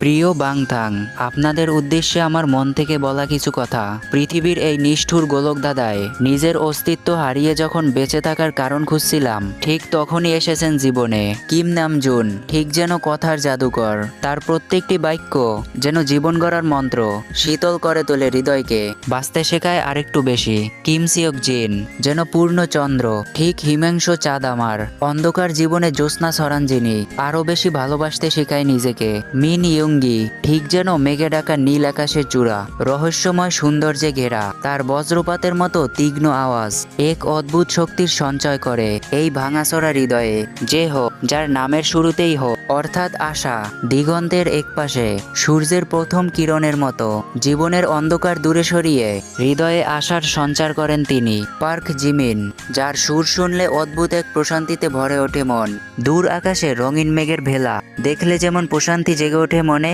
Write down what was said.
প্রিয় বাংথাং, আপনাদের উদ্দেশ্যে আমার মন থেকে বলা কিছু কথা। পৃথিবীর এই নিষ্ঠুর গোলক দাদায় নিজের অস্তিত্ব হারিয়ে যখন বেঁচে থাকার কারণ খুঁজছিলাম, ঠিক তখনই এসেছেন জীবনে কিম নামজুন। ঠিক যেন কথার জাদুকর, তার প্রত্যেকটি বাক্য যেন জীবন গড়ার মন্ত্র, শীতল করে তোলে হৃদয়কে, বাঁচতে শেখায় আরেকটু বেশি। কিম সিওক জিন যেন পূর্ণ চন্দ্র, ঠিক হিমাংশ চাঁদ আমার অন্ধকার জীবনে জ্যোৎস্না ছড়ান যিনি, আরো বেশি ভালোবাসতে শেখায় নিজেকে। মিন ইয়ুঙ্গি ঠিক যেন মেঘে ঢাকা নীল আকাশের চূড়া, রহস্যময় সৌন্দর্যে ঘেরা, তার বজ্রপাতের মতো তীক্ষ্ণ আওয়াজ এক অদ্ভুত শক্তির সঞ্চয় করে এই ভাঙাচোরা হৃদয়ে। যে হোক, যার নামের শুরুতেই হোক অর্থাৎ আশা, দিগন্তের একপাশে সূর্যের প্রথম কিরণের মতো জীবনের অন্ধকার দূরে সরিয়ে হৃদয়ে আশার সঞ্চার করেন তিনি। পার্ক জিমিন, যার সুর শুনলে অদ্ভুত এক প্রশান্তিতে ভরে ওঠে মন। দূর আকাশে রঙিন মেঘের ভেলা দেখলে যেমন প্রশান্তি জেগে ওঠে মনে,